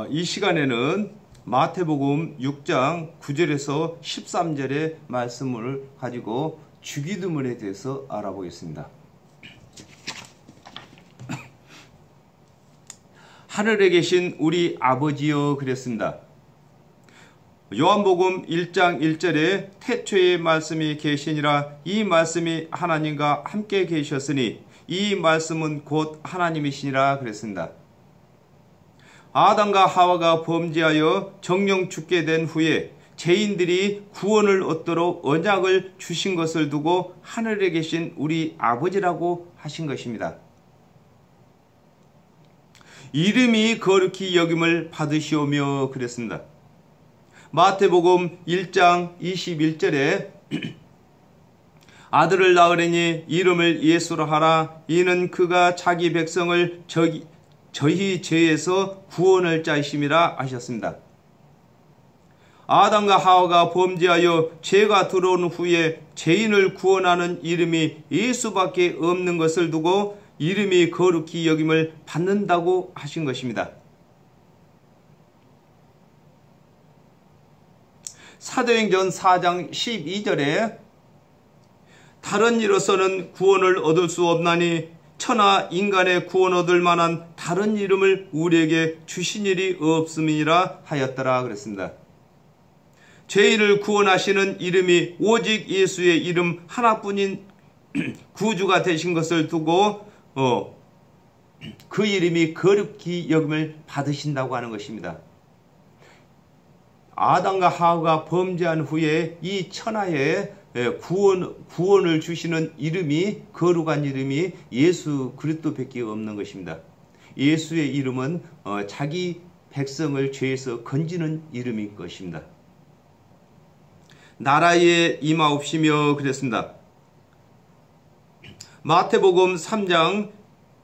이 시간에는 마태복음 6장 9절에서 13절의 말씀을 가지고 주기도문에 대해서 알아보겠습니다. 하늘에 계신 우리 아버지여 그랬습니다. 요한복음 1장 1절에 태초에 말씀이 계시니라. 이 말씀이 하나님과 함께 계셨으니 이 말씀은 곧 하나님이시니라 그랬습니다. 아담과 하와가 범죄하여 정령 죽게 된 후에 죄인들이 구원을 얻도록 언약을 주신 것을 두고 하늘에 계신 우리 아버지라고 하신 것입니다. 이름이 거룩히 여김을 받으시오며 그랬습니다. 마태복음 1장 21절에 아들을 낳으려니 이름을 예수로 하라. 이는 그가 자기 백성을 저희 죄에서 구원할 자이심이라 하셨습니다. 아담과 하와가 범죄하여 죄가 들어온 후에 죄인을 구원하는 이름이 예수밖에 없는 것을 두고 이름이 거룩히 여김을 받는다고 하신 것입니다. 사도행전 4장 12절에 다른 이로서는 구원을 얻을 수 없나니 천하 인간의 구원 얻을 만한 다른 이름을 우리에게 주신 일이 없음이라 하였더라 그랬습니다. 죄인을 구원하시는 이름이 오직 예수의 이름 하나뿐인 구주가 되신 것을 두고 그 이름이 거룩히 여김을 받으신다고 하는 것입니다. 아담과 하와가 범죄한 후에 이 천하에 구원을 주시는 이름이 거룩한 이름이 예수 그리스도밖에 없는 것입니다. 예수의 이름은 자기 백성을 죄에서 건지는 이름인 것입니다. 나라에 임하옵시며 그랬습니다. 마태복음 3장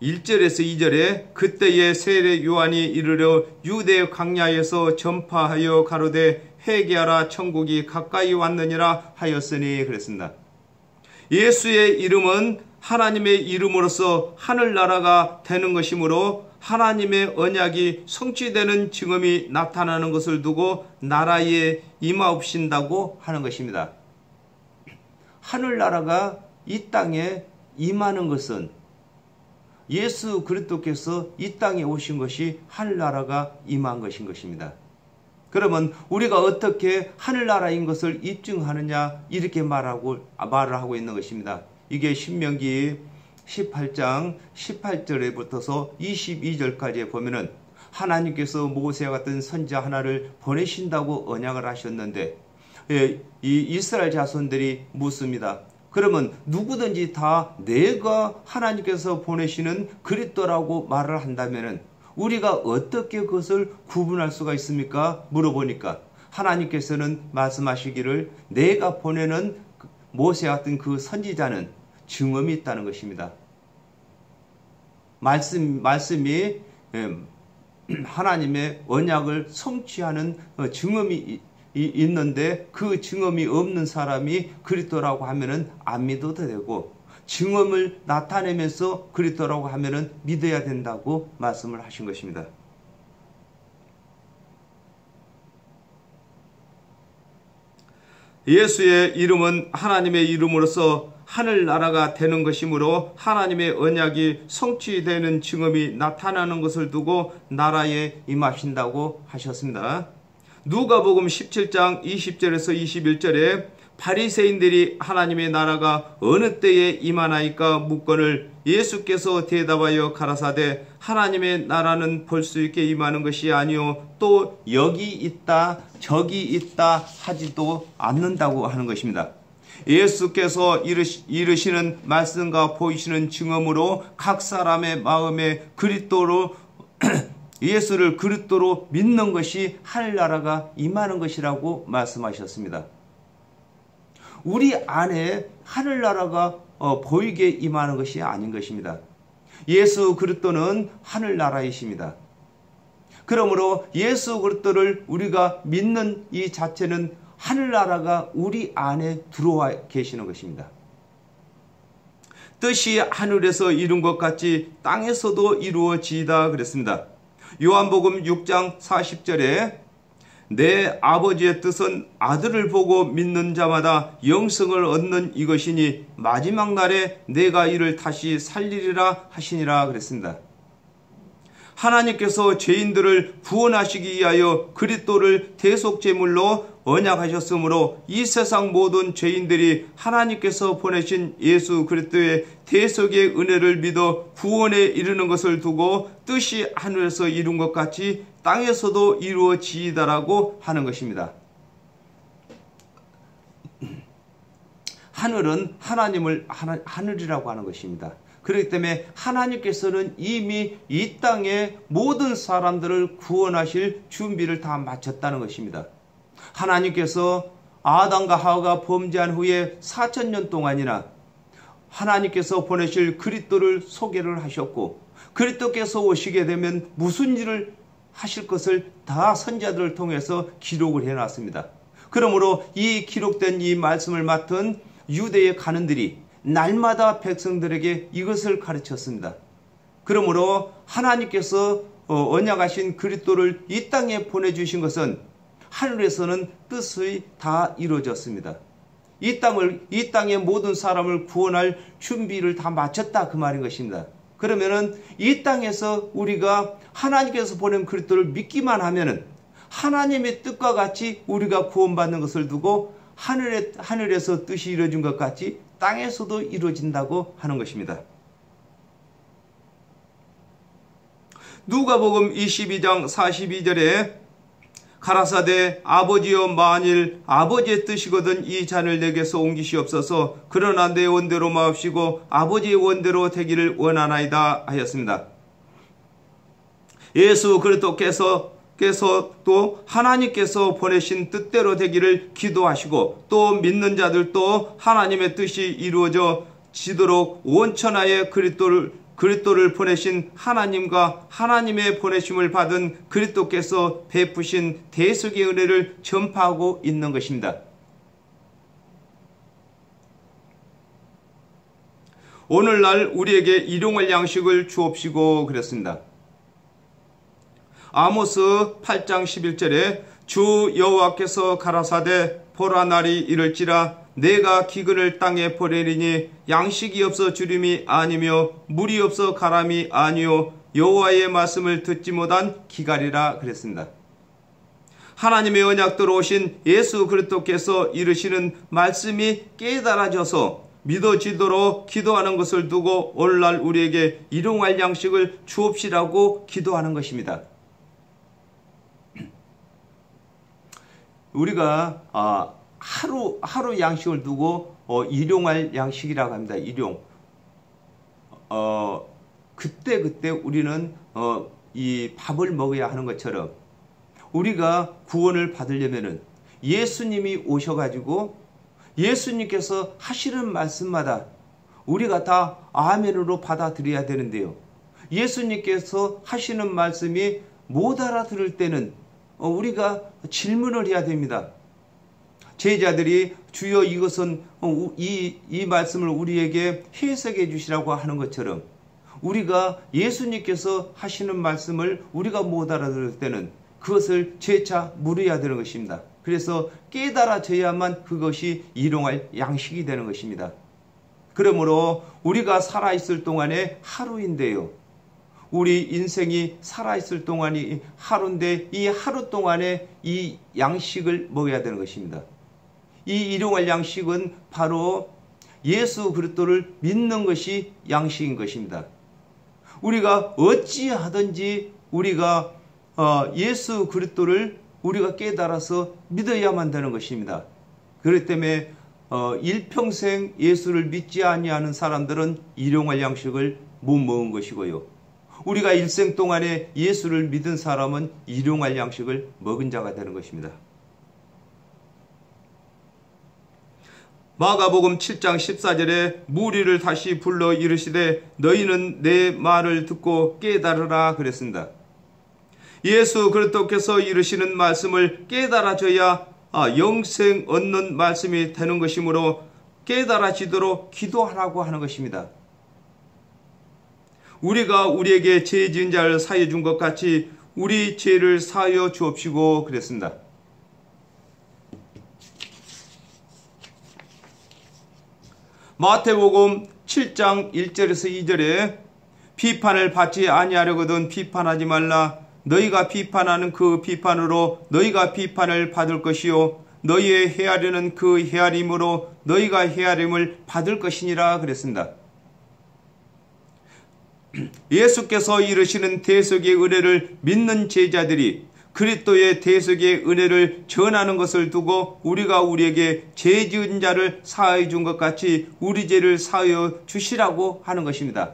1절에서 2절에 그때에 세례 요한이 이르러 유대 광야에서 전파하여 가로되 회개하라 천국이 가까이 왔느니라 하였으니 그랬습니다. 예수의 이름은 하나님의 이름으로서 하늘나라가 되는 것이므로 하나님의 언약이 성취되는 증언이 나타나는 것을 두고 나라에 임하옵신다고 하는 것입니다. 하늘나라가 이 땅에 임하는 것은 예수 그리스도께서 이 땅에 오신 것이 하늘나라가 임한 것인 것입니다. 그러면 우리가 어떻게 하늘나라인 것을 입증하느냐 이렇게 말을 하고 있는 것입니다. 이게 신명기 18장 18절에 붙어서 22절까지 보면은 하나님께서 모세와 같은 선지자 하나를 보내신다고 언약을 하셨는데 이 이스라엘 자손들이 묻습니다. 그러면 누구든지 다 내가 하나님께서 보내시는 그리스도라고 말을 한다면은 우리가 어떻게 그것을 구분할 수가 있습니까? 물어보니까 하나님께서는 말씀하시기를 내가 보내는 모세 같은 그 선지자는 증언이 있다는 것입니다. 말씀이 하나님의 언약을 성취하는 증언이 있는데 그 증언이 없는 사람이 그리스도라고 하면은 안 믿어도 되고 증언을 나타내면서 그리스도라고 하면은 믿어야 된다고 말씀을 하신 것입니다. 예수의 이름은 하나님의 이름으로서 하늘나라가 되는 것이므로 하나님의 언약이 성취되는 증언이 나타나는 것을 두고 나라에 임하신다고 하셨습니다. 누가복음 17장 20절에서 21절에 바리새인들이 하나님의 나라가 어느 때에 임하나이까 묻거늘 예수께서 대답하여 가라사대 하나님의 나라는 볼 수 있게 임하는 것이 아니요 또 여기 있다 저기 있다 하지도 않는다고 하는 것입니다. 예수께서 이르시는 말씀과 보이시는 증언으로 각 사람의 마음에 그리스도로 예수를 그리스도로 믿는 것이 하늘나라가 임하는 것이라고 말씀하셨습니다. 우리 안에 하늘나라가 보이게 임하는 것이 아닌 것입니다. 예수 그리스도는 하늘나라이십니다. 그러므로 예수 그리스도를 우리가 믿는 이 자체는 하늘나라가 우리 안에 들어와 계시는 것입니다. 뜻이 하늘에서 이룬 것 같이 땅에서도 이루어지이다 그랬습니다. 요한복음 6장 40절에 내 아버지의 뜻은 아들을 보고 믿는 자마다 영생을 얻는 이것이니 마지막 날에 내가 이를 다시 살리리라 하시니라 그랬습니다. 하나님께서 죄인들을 구원하시기 위하여 그리스도를 대속제물로 언약하셨으므로 이 세상 모든 죄인들이 하나님께서 보내신 예수 그리스도의 대속의 은혜를 믿어 구원에 이르는 것을 두고 뜻이 하늘에서 이룬 것 같이 땅에서도 이루어지이다라고 하는 것입니다. 하늘은 하늘이라고 하는 것입니다. 그렇기 때문에 하나님께서는 이미 이 땅의 모든 사람들을 구원하실 준비를 다 마쳤다는 것입니다. 하나님께서 아담과 하와가 범죄한 후에 4000년 동안이나 하나님께서 보내실 그리스도를 소개를 하셨고 그리스도께서 오시게 되면 무슨 일을 하실 것을 다 선지자들을 통해서 기록을 해놨습니다. 그러므로 이 기록된 이 말씀을 맡은 유대의 간원들이 날마다 백성들에게 이것을 가르쳤습니다. 그러므로 하나님께서 언약하신 그리스도를 이 땅에 보내주신 것은 하늘에서는 뜻이 다 이루어졌습니다. 이 땅의 모든 사람을 구원할 준비를 다 마쳤다 그 말인 것입니다. 그러면은 이 땅에서 우리가 하나님께서 보낸 그리스도를 믿기만 하면은 하나님의 뜻과 같이 우리가 구원받는 것을 두고 하늘에서 뜻이 이루어진 것 같이 땅에서도 이루어진다고 하는 것입니다. 누가복음 22장 42절에 가라사대 아버지여 만일 아버지의 뜻이거든 이 잔을 내게서 옮기시옵소서 그러나 내 원대로 마옵시고 아버지의 원대로 되기를 원하나이다 하였습니다. 예수 그리스도께서 또 하나님께서 보내신 뜻대로 되기를 기도하시고 또 믿는 자들도 하나님의 뜻이 이루어져 지도록 온 천하에 그리스도를 보내신 하나님과 하나님의 보내심을 받은 그리스도께서 베푸신 대속의 은혜를 전파하고 있는 것입니다. 오늘날 우리에게 일용할 양식을 주옵시고 그랬습니다. 아모스 8장 11절에 주 여호와께서 가라사대 보라 날이 이를지라 내가 기근을 땅에 보내리니 양식이 없어 주림이 아니며 물이 없어 가람이 아니요 여호와의 말씀을 듣지 못한 기갈이라 그랬습니다. 하나님의 언약대로 오신 예수 그리스도께서 이르시는 말씀이 깨달아져서 믿어지도록 기도하는 것을 두고 오늘날 우리에게 일용할 양식을 주옵시라고 기도하는 것입니다. 우리가 하루 양식을 두고 일용할 양식이라고 합니다. 일용. 그때 우리는 이 밥을 먹어야 하는 것처럼 우리가 구원을 받으려면은 예수님이 오셔가지고 예수님께서 하시는 말씀마다 우리가 다 아멘으로 받아들여야 되는데요. 예수님께서 하시는 말씀이 못 알아들을 때는 우리가 질문을 해야 됩니다. 제자들이 주여 이것은 이 말씀을 우리에게 해석해 주시라고 하는 것처럼 우리가 예수님께서 하시는 말씀을 우리가 못 알아들을 때는 그것을 재차 물어야 되는 것입니다. 그래서 깨달아져야만 그것이 일용할 양식이 되는 것입니다. 그러므로 우리가 살아있을 동안에 하루인데요. 우리 인생이 살아있을 동안이 하루인데 이 하루 동안에 이 양식을 먹어야 되는 것입니다. 이 일용할 양식은 바로 예수 그리스도를 믿는 것이 양식인 것입니다. 우리가 어찌하든지 우리가 예수 그리스도를 우리가 깨달아서 믿어야만 되는 것입니다. 그렇기 때문에 일평생 예수를 믿지 아니하는 사람들은 일용할 양식을 못 먹은 것이고요. 우리가 일생 동안에 예수를 믿은 사람은 일용할 양식을 먹은 자가 되는 것입니다. 마가복음 7장 14절에 무리를 다시 불러 이르시되 너희는 내 말을 듣고 깨달으라 그랬습니다. 예수 그리스도께서 이르시는 말씀을 깨달아져야 영생 얻는 말씀이 되는 것이므로 깨달아지도록 기도하라고 하는 것입니다. 우리가 우리에게 죄 지은 자를 사해 준 것 같이 우리 죄를 사하여 주옵시고 그랬습니다. 마태복음 7장 1절에서 2절에 비판을 받지 아니하려거든 비판하지 말라. 너희가 비판하는 그 비판으로 너희가 비판을 받을 것이요 너희의 헤아리는 그 헤아림으로 너희가 헤아림을 받을 것이니라 그랬습니다. 예수께서 이르시는 대속의 은혜를 믿는 제자들이 그리스도의 대속의 은혜를 전하는 것을 두고 우리가 우리에게 죄 지은 자를 사하여 준 것 같이 우리 죄를 사하여 주시라고 하는 것입니다.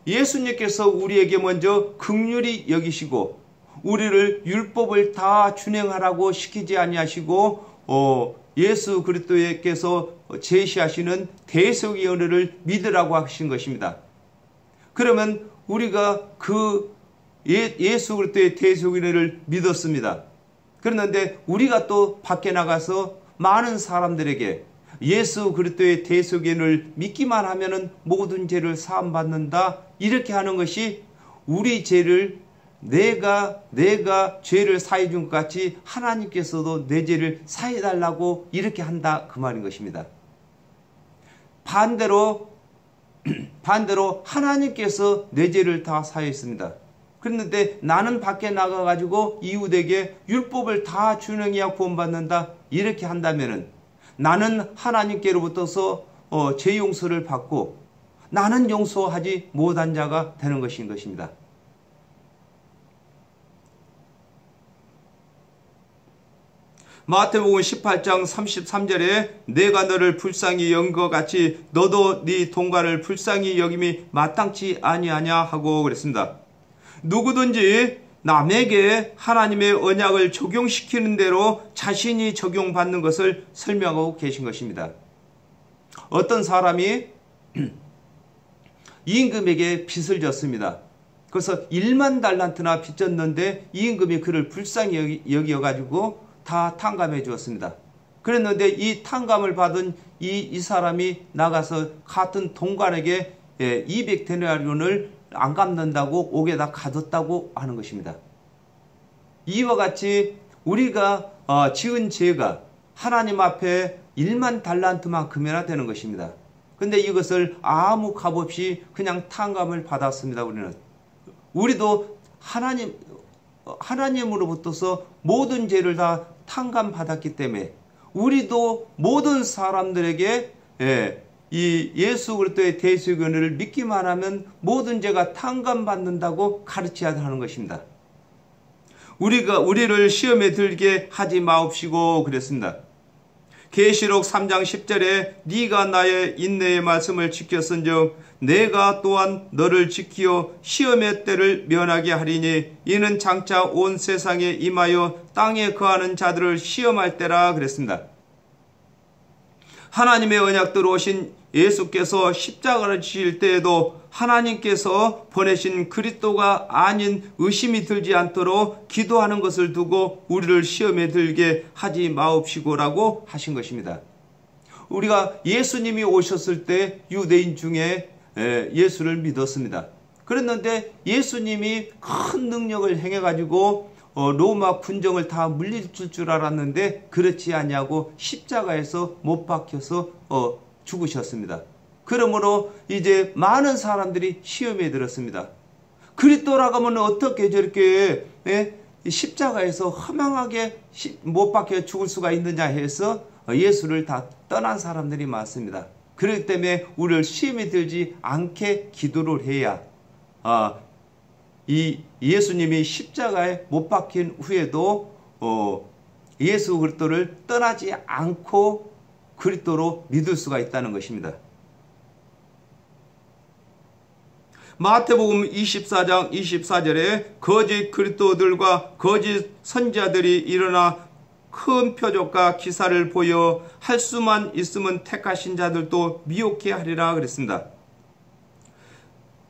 예수님께서 우리에게 먼저 긍휼히 여기시고 우리를 율법을 다 준행하라고 시키지 아니하시고 예수 그리스도께서 제시하시는 대속의 은혜를 믿으라고 하신 것입니다. 그러면 우리가 그 예수 그리스도의 대속의 은혜를 믿었습니다. 그런데 우리가 또 밖에 나가서 많은 사람들에게 예수 그리스도의 대속의 은혜를 믿기만 하면은 모든 죄를 사함 받는다 이렇게 하는 것이 우리 죄를 내가 죄를 사해 준 것 같이 하나님께서도 내 죄를 사해 달라고 이렇게 한다 그 말인 것입니다. 반대로 하나님께서 내 죄를 다 사했습니다. 그런데 나는 밖에 나가가지고 이웃에게 율법을 다 준행해야 구원받는다 이렇게 한다면은 나는 하나님께로부터서 죄 용서를 받고 나는 용서하지 못한 자가 되는 것인 것입니다. 마태복음 18장 33절에 내가 너를 불쌍히 여긴 것 같이 너도 네 동가를 불쌍히 여김이 마땅치 아니하냐 하고 그랬습니다. 누구든지 남에게 하나님의 언약을 적용시키는 대로 자신이 적용받는 것을 설명하고 계신 것입니다. 어떤 사람이 임금에게 빚을 졌습니다. 그래서 1만 달란트나 빚졌는데 임금이 그를 불쌍히 여겨가지고 다 탕감해 주었습니다. 그랬는데 이 탕감을 받은 이 사람이 나가서 같은 동관에게 200데나리온을 안 갚는다고 옥에다 가뒀다고 하는 것입니다. 이와 같이 우리가 지은 죄가 하나님 앞에 1만 달란트만큼이나 되는 것입니다. 근데 이것을 아무 값 없이 그냥 탕감을 받았습니다. 우리도 하나님으로부터서 모든 죄를 다 탕감 받았기 때문에 우리도 모든 사람들에게 이 예수 그리스도의 대속의 은혜를 믿기만 하면 모든 죄가 탕감 받는다고 가르쳐야 하는 것입니다. 우리를 시험에 들게 하지 마옵시고 그랬습니다. 계시록 3장 10절에 네가 나의 인내의 말씀을 지켰은즉 내가 또한 너를 지키어 시험의 때를 면하게 하리니 이는 장차 온 세상에 임하여 땅에 거하는 자들을 시험할 때라 그랬습니다. 하나님의 언약대로 오신 예수께서 십자가를 지실 때에도 하나님께서 보내신 그리스도가 아닌 의심이 들지 않도록 기도하는 것을 두고 우리를 시험에 들게 하지 마옵시고라고 하신 것입니다. 우리가 예수님이 오셨을 때 유대인 중에 예수를 믿었습니다. 그랬는데 예수님이 큰 능력을 행해가지고 로마 군정을 다 물리칠 줄 알았는데 그렇지 아니하고 십자가에서 못 박혀서 죽으셨습니다. 그러므로 이제 많은 사람들이 시험에 들었습니다. 그리스도라고 하면 어떻게 저렇게 십자가에서 허망하게 못 박혀 죽을 수가 있느냐 해서 예수를 다 떠난 사람들이 많습니다. 그렇기 때문에 우리를 시험에 들지 않게 기도를 해야 이 예수님이 십자가에 못 박힌 후에도 예수 그리스도를 떠나지 않고 그리스도로 믿을 수가 있다는 것입니다. 마태복음 24장 24절에 거짓 그리스도들과 거짓 선지자들이 일어나 큰 표적과 기사를 보여 할 수만 있으면 택하신 자들도 미혹해 하리라 그랬습니다.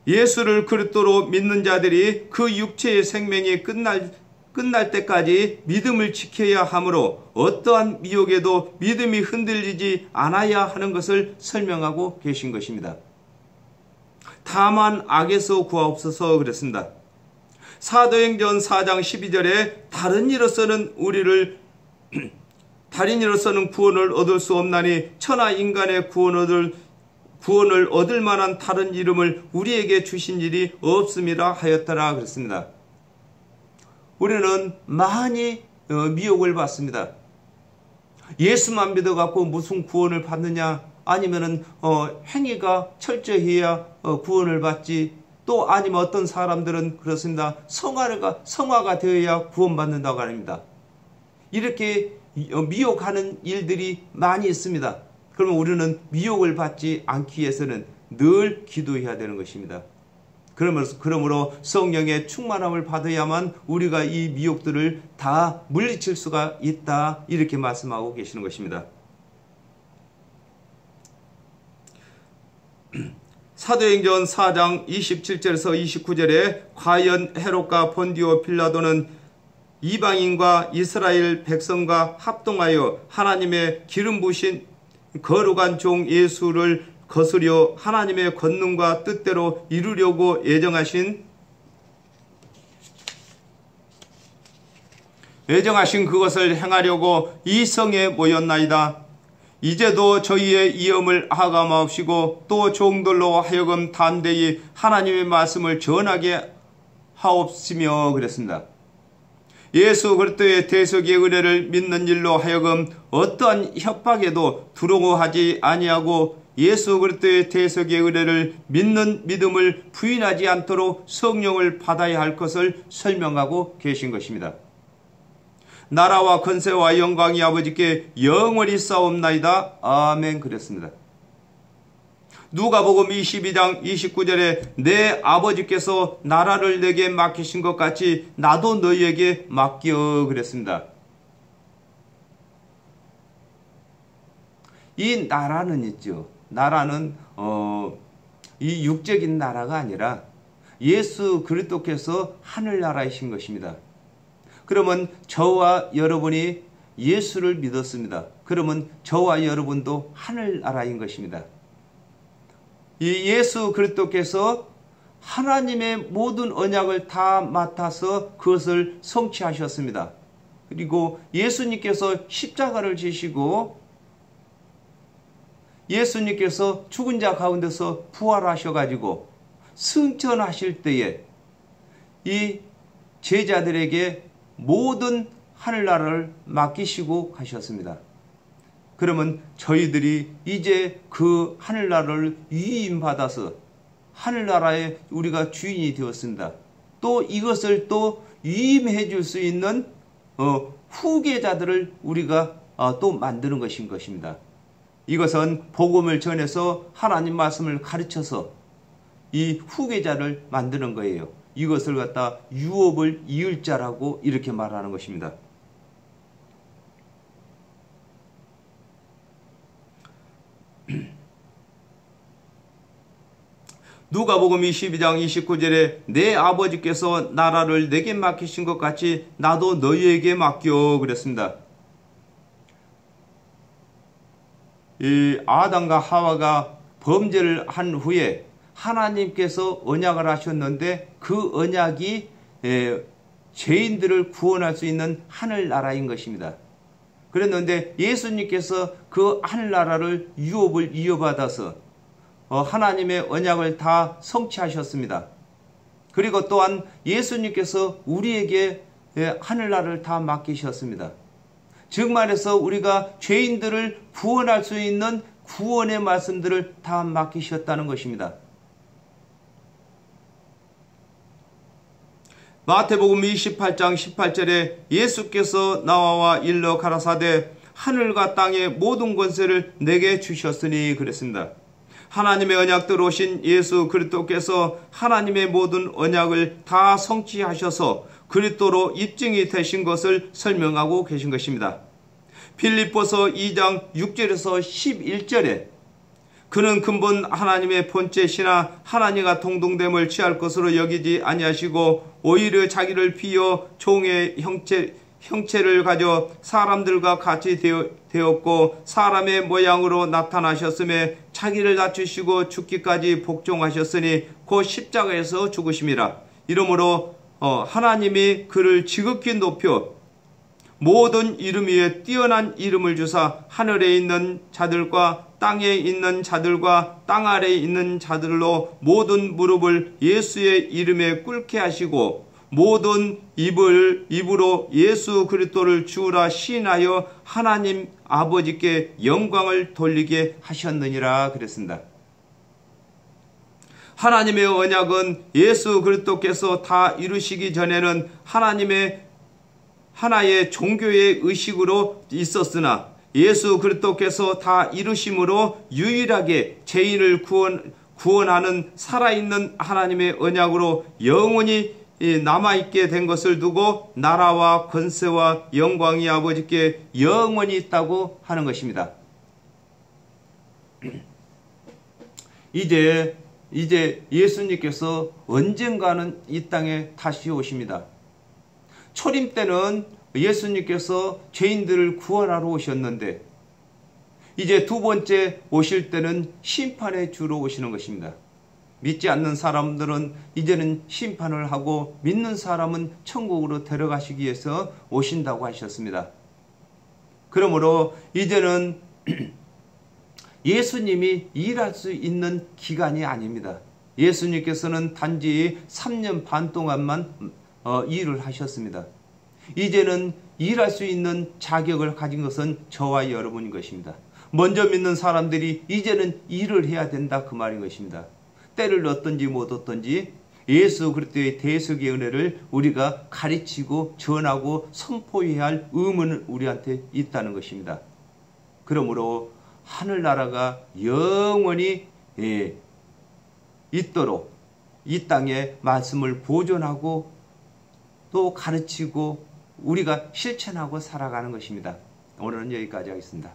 예수를 그리스도로 믿는 자들이 그 육체의 생명이 끝날 때까지 믿음을 지켜야 하므로 어떠한 미혹에도 믿음이 흔들리지 않아야 하는 것을 설명하고 계신 것입니다. 다만 악에서 구하옵소서 그랬습니다. 사도행전 4장 12절에 다른 이로서는 구원을 얻을 수 없나니 천하 인간의 구원을 얻을 만한 다른 이름을 우리에게 주신 일이 없음이라 하였더라 그랬습니다. 우리는 많이 미혹을 받습니다. 예수만 믿어갖고 무슨 구원을 받느냐, 아니면은 행위가 철저해야 구원을 받지, 또 아니면 어떤 사람들은 그렇습니다. 성화가 되어야 구원받는다고 합니다. 이렇게 미혹하는 일들이 많이 있습니다. 그러면 우리는 미혹을 받지 않기 위해서는 늘 기도해야 되는 것입니다. 그러므로 성령의 충만함을 받아야만 우리가 이 미혹들을 다 물리칠 수가 있다, 이렇게 말씀하고 계시는 것입니다. 사도행전 4장 27절에서 29절에 과연 헤롯과 본디오 빌라도는 이방인과 이스라엘 백성과 합동하여 하나님의 기름 부으신 거룩한 종 예수를 거스려 하나님의 권능과 뜻대로 이루려고 예정하신 그것을 행하려고 이 성에 모였나이다. 이제도 저희의 위험을 하감하옵시고 또 종들로 하여금 담대히 하나님의 말씀을 전하게 하옵시며 그랬습니다. 예수 그리스도의 대속의 은혜를 믿는 일로 하여금 어떠한 협박에도 두려워하지 아니하고 예수 그리스도의 대속의 은혜를 믿는 믿음을 부인하지 않도록 성령을 받아야 할 것을 설명하고 계신 것입니다. 나라와 권세와 영광이 아버지께 영원히 싸움나이다. 아멘 그랬습니다. 누가복음 22장 29절에 내 아버지께서 나라를 내게 맡기신 것 같이 나도 너희에게 맡겨 그랬습니다. 이 나라는 있죠. 나라는 이 육적인 나라가 아니라 예수 그리스도께서 하늘나라이신 것입니다. 그러면 저와 여러분이 예수를 믿었습니다. 그러면 저와 여러분도 하늘나라인 것입니다. 이 예수 그리스도께서 하나님의 모든 언약을 다 맡아서 그것을 성취하셨습니다. 그리고 예수님께서 십자가를 지시고 예수님께서 죽은 자 가운데서 부활하셔가지고 승천하실 때에 이 제자들에게 모든 하늘나라를 맡기시고 가셨습니다. 그러면 저희들이 이제 그 하늘나라를 위임받아서 하늘나라에 우리가 주인이 되었습니다. 또 이것을 또 위임해 줄 수 있는 후계자들을 우리가 또 만드는 것인 것입니다. 이것은 복음을 전해서 하나님 말씀을 가르쳐서 이 후계자를 만드는 거예요. 이것을 갖다 유업을 이을 자라고 이렇게 말하는 것입니다. 누가복음 22장 29절에 내 아버지께서 나라를 내게 맡기신 것 같이 나도 너희에게 맡겨 그랬습니다. 이 아담과 하와가 범죄를 한 후에 하나님께서 언약을 하셨는데 그 언약이 죄인들을 구원할 수 있는 하늘나라인 것입니다. 그랬는데 예수님께서 그 하늘나라를 유업을 이어받아서 하나님의 언약을 다 성취하셨습니다. 그리고 또한 예수님께서 우리에게 하늘나라를 다 맡기셨습니다. 즉 말해서 우리가 죄인들을 구원할 수 있는 구원의 말씀들을 다 맡기셨다는 것입니다. 마태복음 28장 18절에 예수께서 나와 일러 가라사대 하늘과 땅의 모든 권세를 내게 주셨으니 그랬습니다. 하나님의 언약대로 오신 예수 그리스도께서 하나님의 모든 언약을 다 성취하셔서 그리스도로 입증이 되신 것을 설명하고 계신 것입니다. 빌립보서 2장 6절에서 11절에 그는 근본 하나님의 본체시나 하나님과 동등됨을 취할 것으로 여기지 아니하시고 오히려 자기를 비어 종의 형체를 가져 사람들과 같이 되었고 사람의 모양으로 나타나셨음에 자기를 낮추시고 죽기까지 복종하셨으니 곧 십자가에서 죽으심이라. 이러므로 하나님이 그를 지극히 높여 모든 이름 위에 뛰어난 이름을 주사 하늘에 있는 자들과 땅에 있는 자들과 땅 아래에 있는 자들로 모든 무릎을 예수의 이름에 꿇게 하시고 모든 입으로 예수 그리스도를 주라 시인하여 하나님 아버지께 영광을 돌리게 하셨느니라 그랬습니다. 하나님의 언약은 예수 그리스도께서 다 이루시기 전에는 하나님의 하나의 종교의 의식으로 있었으나 예수 그리스도께서 다 이루심으로 유일하게 죄인을 구원하는 살아있는 하나님의 언약으로 영원히 남아있게 된 것을 두고 나라와 권세와 영광이 아버지께 영원히 있다고 하는 것입니다. 이제 예수님께서 언젠가는 이 땅에 다시 오십니다. 초림 때는 예수님께서 죄인들을 구원하러 오셨는데 이제 두 번째 오실 때는 심판의 주로 오시는 것입니다. 믿지 않는 사람들은 이제는 심판을 하고 믿는 사람은 천국으로 데려가시기 위해서 오신다고 하셨습니다. 그러므로 이제는 예수님이 일할 수 있는 기간이 아닙니다. 예수님께서는 단지 3년 반 동안만 일을 하셨습니다. 이제는 일할 수 있는 자격을 가진 것은 저와 여러분인 것입니다. 먼저 믿는 사람들이 이제는 일을 해야 된다 그 말인 것입니다. 때를 얻든지 못 얻든지 예수 그리스도의 대속의 은혜를 우리가 가르치고 전하고 선포해야 할 의무는 우리한테 있다는 것입니다. 그러므로 하늘나라가 영원히 있도록 이 땅에 말씀을 보존하고 또 가르치고 우리가 실천하고 살아가는 것입니다. 오늘은 여기까지 하겠습니다.